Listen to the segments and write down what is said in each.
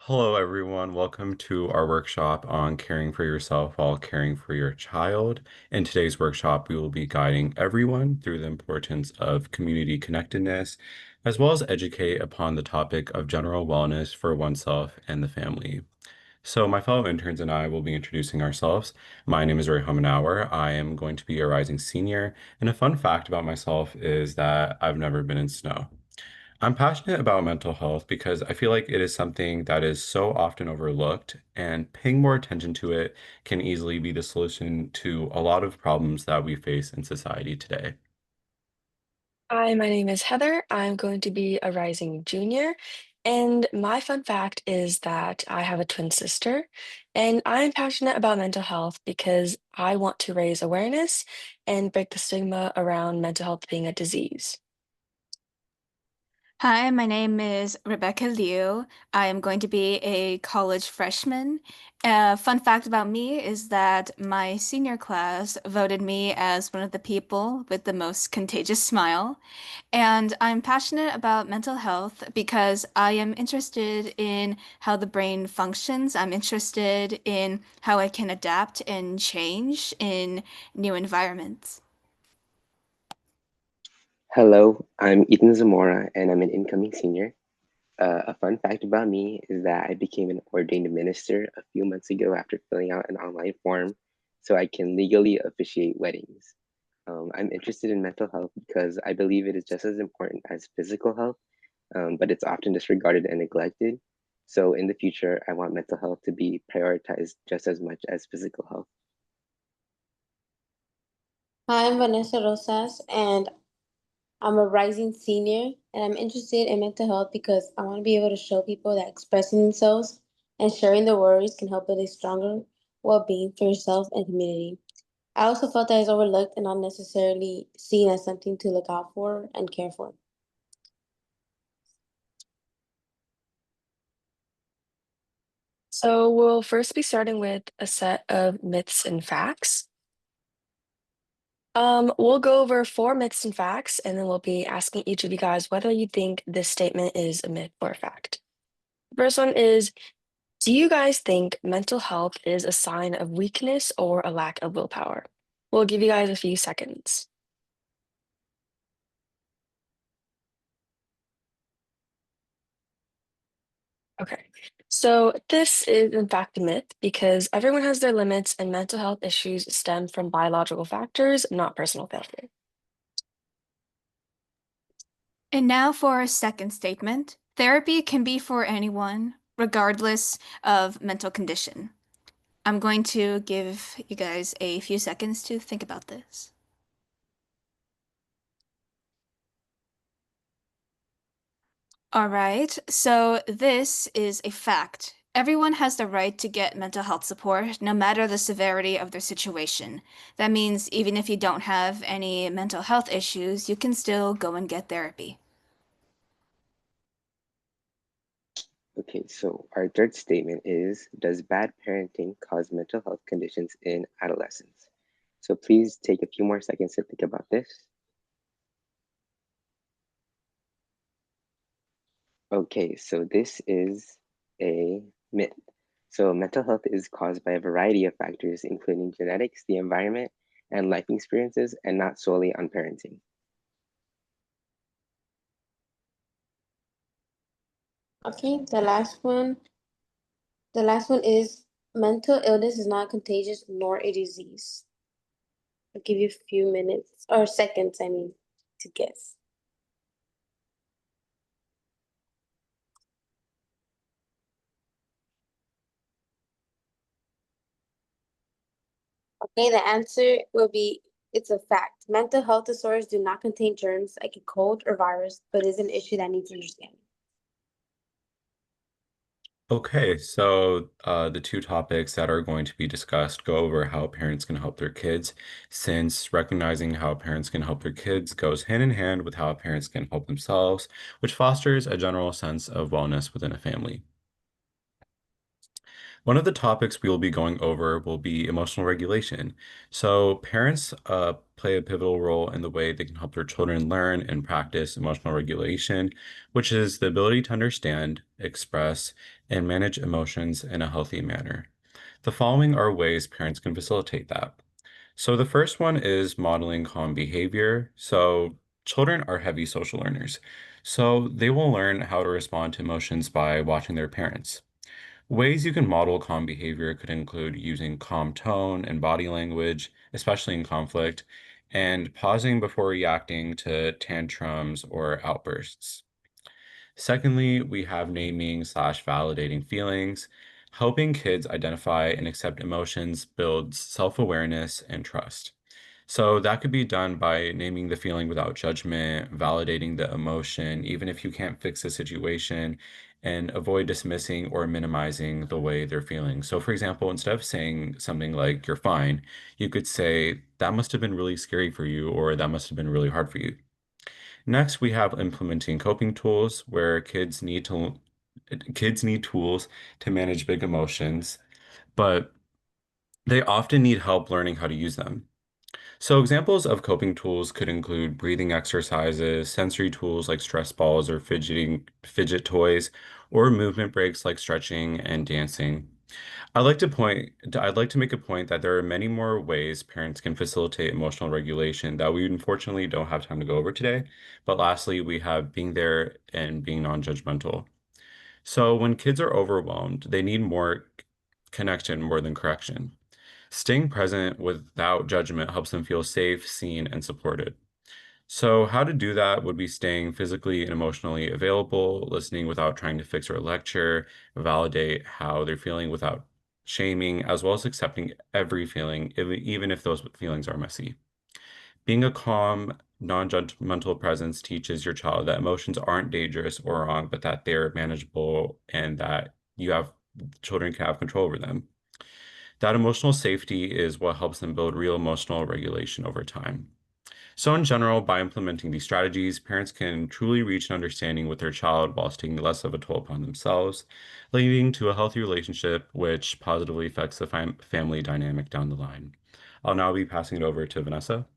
Hello, everyone. Welcome to our workshop on caring for yourself while caring for your child. In today's workshop, we will be guiding everyone through the importance of community connectedness, as well as educate upon the topic of general wellness for oneself and the family. So, my fellow interns and I will be introducing ourselves. My name is Rayhan Munawar. I am going to be a rising senior, and a fun fact about myself is that I've never been in snow. I'm passionate about mental health because I feel like it is something that is so often overlooked, and paying more attention to it can easily be the solution to a lot of problems that we face in society today. Hi, my name is Heather. I'm going to be a rising junior. And my fun fact is that I have a twin sister, and I'm passionate about mental health because I want to raise awareness and break the stigma around mental health being a disease. Hi, my name is Rebecca Liu. I am going to be a college freshman. Fun fact about me is that my senior class voted me as one of the people with the most contagious smile. And I'm passionate about mental health because I am interested in how the brain functions. I'm interested in how I can adapt and change in new environments. Hello, I'm Ethan Zamora, and I'm an incoming senior. A fun fact about me is that I became an ordained minister a few months ago after filling out an online form so I can legally officiate weddings. I'm interested in mental health because I believe it is just as important as physical health, but it's often disregarded and neglected. So in the future, I want mental health to be prioritized just as much as physical health. Hi, I'm Vanessa Rosas, and I'm a rising senior, and I'm interested in mental health because I want to be able to show people that expressing themselves and sharing their worries can help build a stronger well-being for yourself and community. I also felt that it's overlooked and not necessarily seen as something to look out for and care for. So we'll first be starting with a set of myths and facts. We'll go over four myths and facts, and then we'll be asking each of you guys whether you think this statement is a myth or a fact. First one is, do you guys think mental health is a sign of weakness or a lack of willpower? We'll give you guys a few seconds. Okay. So this is in fact a myth because everyone has their limits and mental health issues stem from biological factors, not personal failure. And now for our second statement. Therapy can be for anyone, regardless of mental condition. I'm going to give you guys a few seconds to think about this. All right, so this is a fact. Everyone has the right to get mental health support, no matter the severity of their situation. That means even if you don't have any mental health issues, you can still go and get therapy. Okay, so our third statement is, does bad parenting cause mental health conditions in adolescence? So please take a few more seconds to think about this. Okay, so this is a myth. So mental health is caused by a variety of factors, including genetics, the environment, and life experiences, and not solely on parenting. Okay, the last one is mental illness is not contagious nor a disease. I'll give you a few minutes or seconds, I mean, to guess. Okay, the answer will be it's a fact. Mental health disorders do not contain germs like a cold or virus, but is an issue that needs understanding. Okay, so the two topics that are going to be discussed go over how parents can help their kids, since recognizing how parents can help their kids goes hand in hand with how parents can help themselves, which fosters a general sense of wellness within a family. One of the topics we will be going over will be emotional regulation. So, parents play a pivotal role in the way they can help their children learn and practice emotional regulation, which is the ability to understand, express, and manage emotions in a healthy manner. The following are ways parents can facilitate that. So, the first one is modeling calm behavior. So, children are heavy social learners. So, they will learn how to respond to emotions by watching their parents. Ways you can model calm behavior could include using calm tone and body language, especially in conflict, and pausing before reacting to tantrums or outbursts. Secondly, we have naming/ validating feelings. Helping kids identify and accept emotions builds self-awareness and trust. So that could be done by naming the feeling without judgment, validating the emotion, even if you can't fix the situation, and avoid dismissing or minimizing the way they're feeling. So, for example, instead of saying something like, you're fine, you could say, that must have been really scary for you, or that must have been really hard for you. Next, we have implementing coping tools where kids need tools to manage big emotions, but they often need help learning how to use them. So examples of coping tools could include breathing exercises, sensory tools like stress balls or fidget toys, or movement breaks like stretching and dancing. I'd like to make a point that there are many more ways parents can facilitate emotional regulation that we unfortunately don't have time to go over today. But lastly, we have being there and being non-judgmental. So when kids are overwhelmed, they need more connection more than correction. Staying present without judgment helps them feel safe, seen, and supported. So, how to do that would be staying physically and emotionally available, listening without trying to fix or lecture, validate how they're feeling without shaming, as well as accepting every feeling, even if those feelings are messy. Being a calm, non-judgmental presence teaches your child that emotions aren't dangerous or wrong, but that they're manageable and that children can have control over them. That emotional safety is what helps them build real emotional regulation over time. So, in general, by implementing these strategies, parents can truly reach an understanding with their child while taking less of a toll upon themselves, leading to a healthy relationship which positively affects the family dynamic down the line. I'll now be passing it over to Vanessa.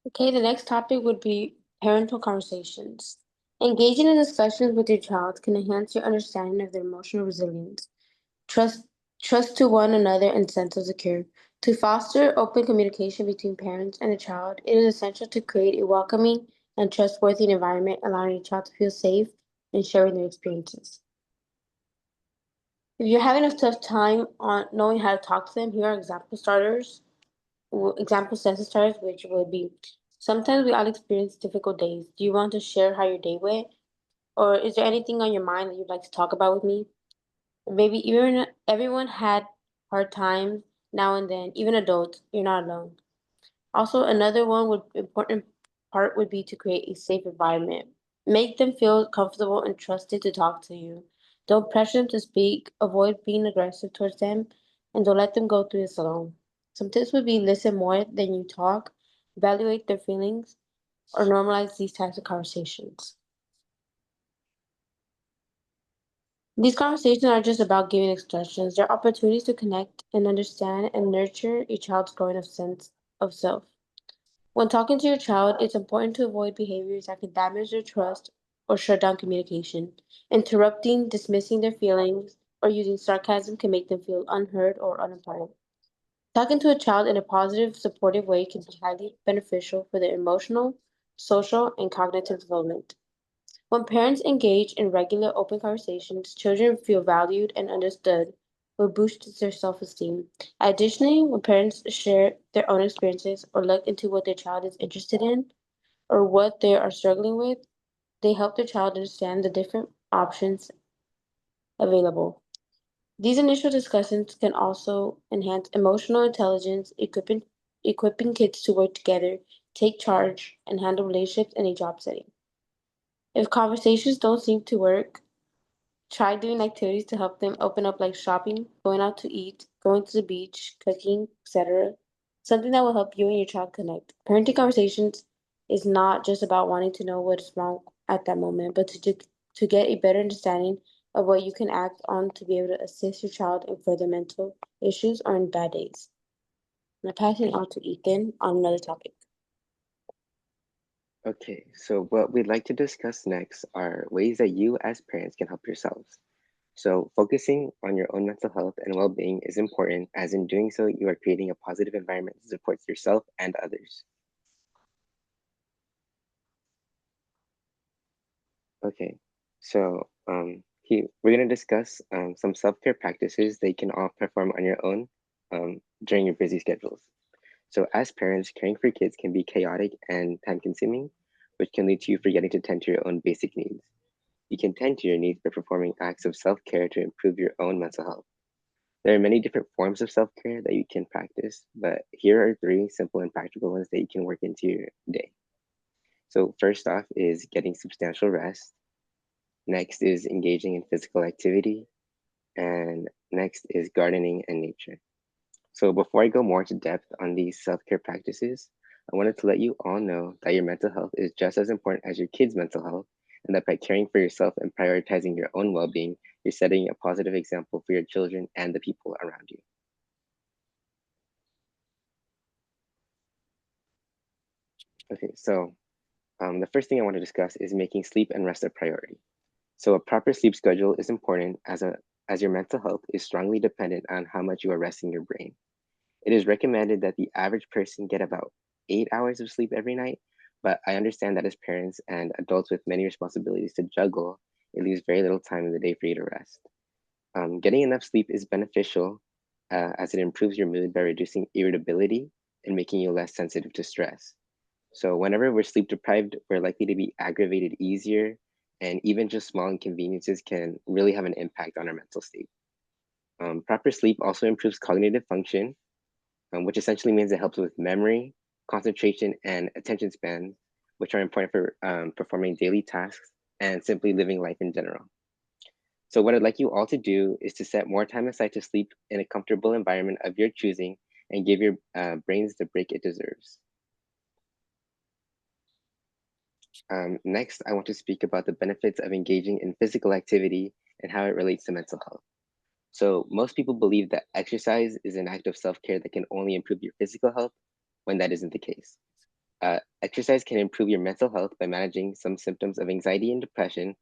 Okay, the next topic would be parental conversations. Engaging in discussions with your child can enhance your understanding of their emotional resilience, trust, trust to one another, and sense of secure. To foster open communication between parents and a child, it is essential to create a welcoming and trustworthy environment, allowing a child to feel safe and sharing their experiences. If you're having a tough time on knowing how to talk to them, here are example sentence starters, which would be, sometimes we all experience difficult days. Do you want to share how your day went? Or is there anything on your mind that you'd like to talk about with me? Maybe even everyone had hard times now and then, even adults, you're not alone. Also, another one would important part would be to create a safe environment. Make them feel comfortable and trusted to talk to you. Don't pressure them to speak, avoid being aggressive towards them, and don't let them go through this alone. Some tips would be listen more than you talk, evaluate their feelings, or normalize these types of conversations. These conversations are just about giving instructions. They're opportunities to connect and understand and nurture a child's growing of sense of self. When talking to your child, it's important to avoid behaviors that can damage their trust or shut down communication. Interrupting, dismissing their feelings, or using sarcasm can make them feel unheard or unimportant. Talking to a child in a positive, supportive way can be highly beneficial for their emotional, social, and cognitive development. When parents engage in regular open conversations, children feel valued and understood, which boosts their self esteem. Additionally, when parents share their own experiences or look into what their child is interested in or what they are struggling with, they help their child understand the different options available. These initial discussions can also enhance emotional intelligence, equipping kids to work together, take charge, and handle relationships in a job setting. If conversations don't seem to work, try doing activities to help them open up, like shopping, going out to eat, going to the beach, cooking, etc. Something that will help you and your child connect. Parenting conversations is not just about wanting to know what is wrong at that moment, but to get a better understanding of what you can act on to be able to assist your child in further mental issues or in bad days. I'm passing on to Ethan on another topic. Okay, so what we'd like to discuss next are ways that you as parents can help yourselves. So focusing on your own mental health and well-being is important, as in doing so, you are creating a positive environment that supports yourself and others. Okay, so we're going to discuss some self-care practices that you can all perform on your own during your busy schedules. So as parents, caring for kids can be chaotic and time-consuming, which can lead to you forgetting to tend to your own basic needs. You can tend to your needs by performing acts of self-care to improve your own mental health. There are many different forms of self-care that you can practice, but here are three simple and practical ones that you can work into your day. So first off is getting substantial rest. Next is engaging in physical activity. And next is gardening and nature. So before I go more into depth on these self-care practices, I wanted to let you all know that your mental health is just as important as your kids' mental health, and that by caring for yourself and prioritizing your own well-being, you're setting a positive example for your children and the people around you. Okay, so the first thing I want to discuss is making sleep and rest a priority. So a proper sleep schedule is important as your mental health is strongly dependent on how much you are resting your brain. It is recommended that the average person get about 8 hours of sleep every night, but I understand that as parents and adults with many responsibilities to juggle, it leaves very little time in the day for you to rest. Getting enough sleep is beneficial as it improves your mood by reducing irritability and making you less sensitive to stress. So whenever we're sleep deprived, we're likely to be aggravated easier, and even just small inconveniences can really have an impact on our mental state. Proper sleep also improves cognitive function, which essentially means it helps with memory, concentration, and attention span, which are important for performing daily tasks and simply living life in general. So what I'd like you all to do is to set more time aside to sleep in a comfortable environment of your choosing and give your brains the break it deserves. Next, I want to speak about the benefits of engaging in physical activity and how it relates to mental health. So most people believe that exercise is an act of self-care that can only improve your physical health when that isn't the case. Exercise can improve your mental health by managing some symptoms of anxiety and depression,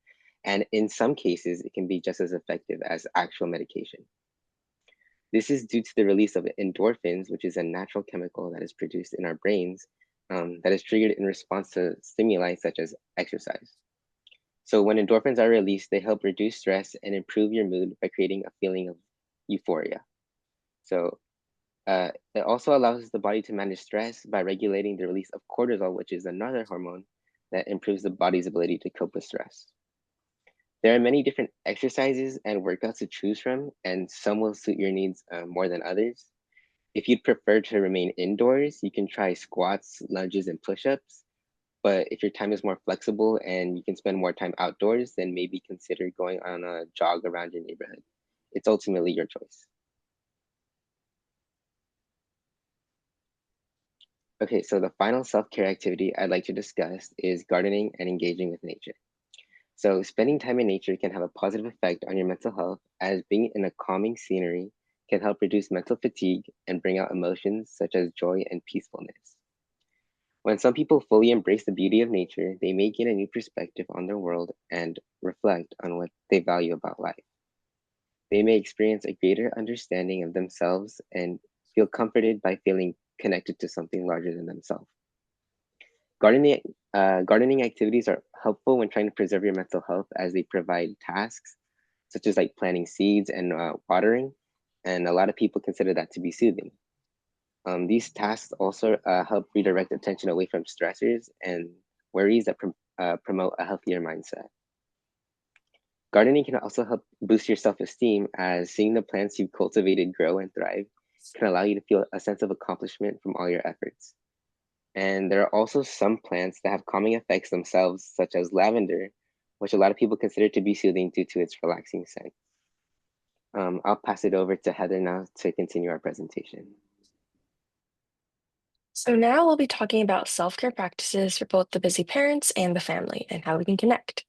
and in some cases, it can be just as effective as actual medication. This is due to the release of endorphins, which is a natural chemical that is produced in our brains that is triggered in response to stimuli such as exercise. So when endorphins are released, they help reduce stress and improve your mood by creating a feeling of euphoria. So it also allows the body to manage stress by regulating the release of cortisol, which is another hormone that improves the body's ability to cope with stress. There are many different exercises and workouts to choose from, and some will suit your needs more than others. If you'd prefer to remain indoors, you can try squats, lunges, and push-ups. But if your time is more flexible and you can spend more time outdoors, then maybe consider going on a jog around your neighborhood. It's ultimately your choice. Okay, so the final self-care activity I'd like to discuss is gardening and engaging with nature. So spending time in nature can have a positive effect on your mental health, as being in a calming scenery can help reduce mental fatigue and bring out emotions such as joy and peacefulness. When some people fully embrace the beauty of nature, they may gain a new perspective on their world and reflect on what they value about life. They may experience a greater understanding of themselves and feel comforted by feeling connected to something larger than themselves. Gardening activities are helpful when trying to preserve your mental health, as they provide tasks such as like planting seeds and watering, and a lot of people consider that to be soothing. These tasks also help redirect attention away from stressors and worries that promote a healthier mindset. Gardening can also help boost your self-esteem, as seeing the plants you've cultivated grow and thrive can allow you to feel a sense of accomplishment from all your efforts. And there are also some plants that have calming effects themselves, such as lavender, which a lot of people consider to be soothing due to its relaxing scent. I'll pass it over to Heather now to continue our presentation. So now we'll be talking about self-care practices for both the busy parents and the family and how we can connect.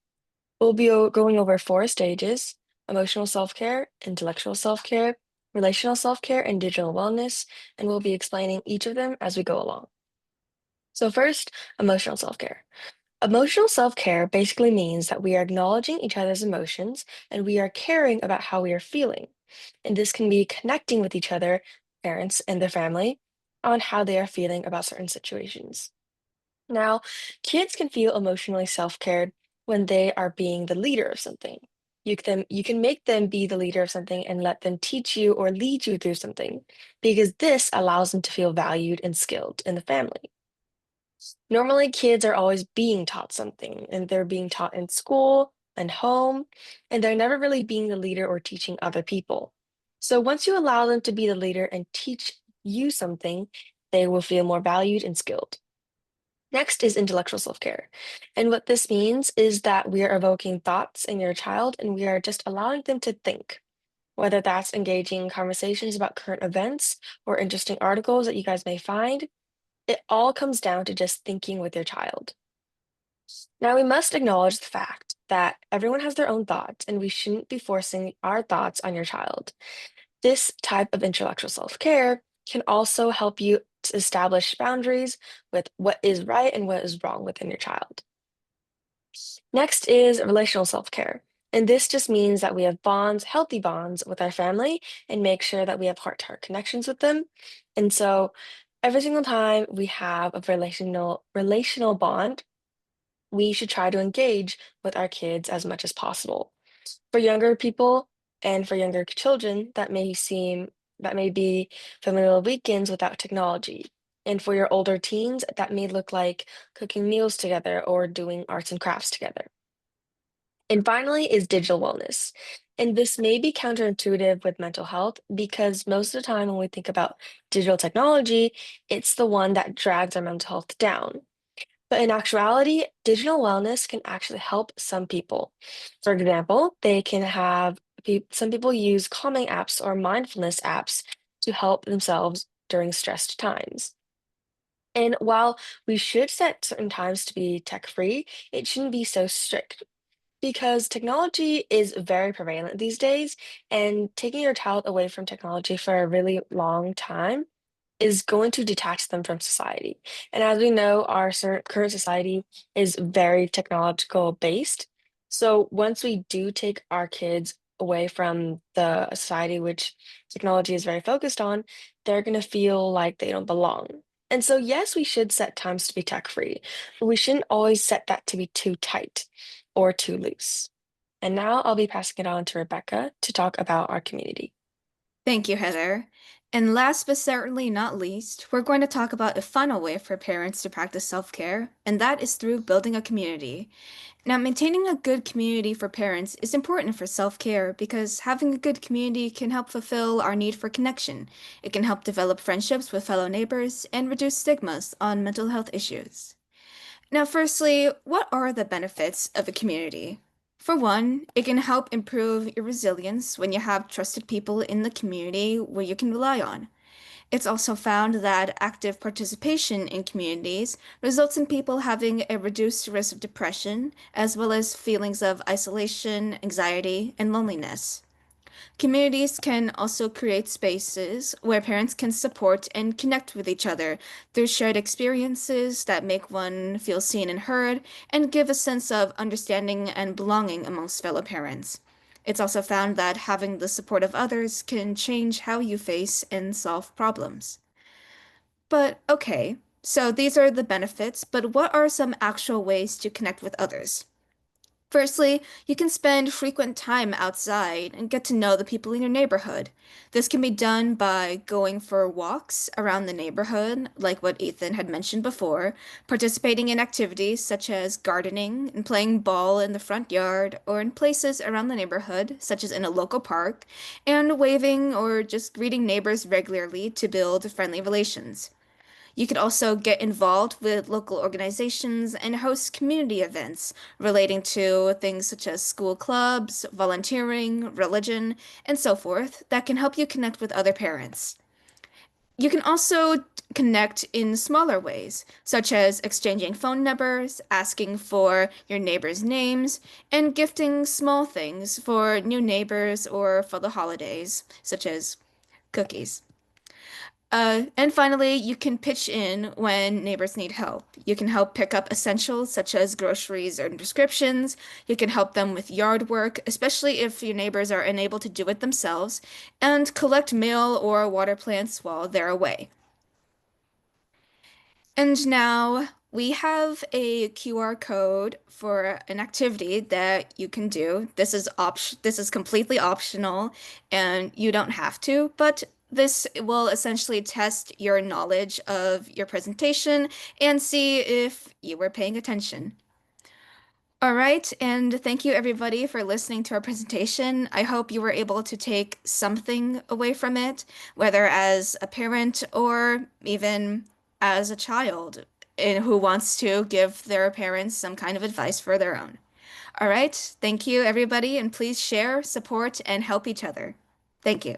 We'll be going over 4 stages. emotional self-care, intellectual self-care, relational self-care, and digital wellness, and we'll be explaining each of them as we go along. So first, emotional self-care. Emotional self-care basically means that we are acknowledging each other's emotions and we are caring about how we are feeling. And this can be connecting with each other, parents and their family, on how they are feeling about certain situations. Now, kids can feel emotionally self-cared when they are being the leader of something. You can make them be the leader of something and let them teach you or lead you through something because this allows them to feel valued and skilled in the family. Normally, kids are always being taught something, and they're being taught in school and home, and they're never really being the leader or teaching other people. So once you allow them to be the leader and teach you something, they will feel more valued and skilled. Next is intellectual self-care. And what this means is that we are evoking thoughts in your child and we are just allowing them to think, whether that's engaging in conversations about current events or interesting articles that you guys may find. It all comes down to just thinking with your child. Now, we must acknowledge the fact that everyone has their own thoughts, and we shouldn't be forcing our thoughts on your child. This type of intellectual self-care can also help you to establish boundaries with what is right and what is wrong within your child. Next is relational self-care. And this just means that we have bonds, healthy bonds with our family, and make sure that we have heart-to-heart connections with them. And so every single time we have a relational bond, we should try to engage with our kids as much as possible. For younger people and for younger children, that may be familial weekends without technology. And for your older teens, that may look like cooking meals together or doing arts and crafts together. And finally is digital wellness. And this may be counterintuitive with mental health because most of the time when we think about digital technology, it's the one that drags our mental health down. But in actuality, digital wellness can actually help some people. For example, some people use calming apps or mindfulness apps to help themselves during stressed times. And while we should set certain times to be tech-free, it shouldn't be so strict because technology is very prevalent these days, and taking your child away from technology for a really long time is going to detach them from society. And as we know, our current society is very technological based. So once we do take our kids away from the society which technology is very focused on, they're going to feel like they don't belong. And so, yes, we should set times to be tech free, but we shouldn't always set that to be too tight or too loose. And now I'll be passing it on to Rebecca to talk about our community. Thank you, Heather. And last but certainly not least, we're going to talk about a final way for parents to practice self-care, and that is through building a community. Now, maintaining a good community for parents is important for self-care because having a good community can help fulfill our need for connection. It can help develop friendships with fellow neighbors and reduce stigmas on mental health issues. Now, firstly, what are the benefits of a community? For one, it can help improve your resilience when you have trusted people in the community where you can rely on. It's also found that active participation in communities results in people having a reduced risk of depression, as well as feelings of isolation, anxiety, and loneliness. Communities can also create spaces where parents can support and connect with each other through shared experiences that make one feel seen and heard and give a sense of understanding and belonging amongst fellow parents. It's also found that having the support of others can change how you face and solve problems. But okay, so these are the benefits, but what are some actual ways to connect with others? Firstly, you can spend frequent time outside and get to know the people in your neighborhood. This can be done by going for walks around the neighborhood, like what Ethan had mentioned before, participating in activities such as gardening and playing ball in the front yard or in places around the neighborhood, such as in a local park, and waving or just greeting neighbors regularly to build friendly relations. You could also get involved with local organizations and host community events relating to things such as school clubs, volunteering, religion, and so forth that can help you connect with other parents. You can also connect in smaller ways, such as exchanging phone numbers, asking for your neighbors' names, and gifting small things for new neighbors or for the holidays, such as cookies. And finally, you can pitch in when neighbors need help. You can help pick up essentials such as groceries or prescriptions. You can help them with yard work, especially if your neighbors are unable to do it themselves, and collect mail or water plants while they're away. And now we have a QR code for an activity that you can do. This is completely optional and you don't have to, but this will essentially test your knowledge of your presentation and see if you were paying attention. All right, and thank you everybody for listening to our presentation. I hope you were able to take something away from it, whether as a parent or even as a child who wants to give their parents some kind of advice for their own. All right, thank you everybody, and please share, support, and help each other. Thank you.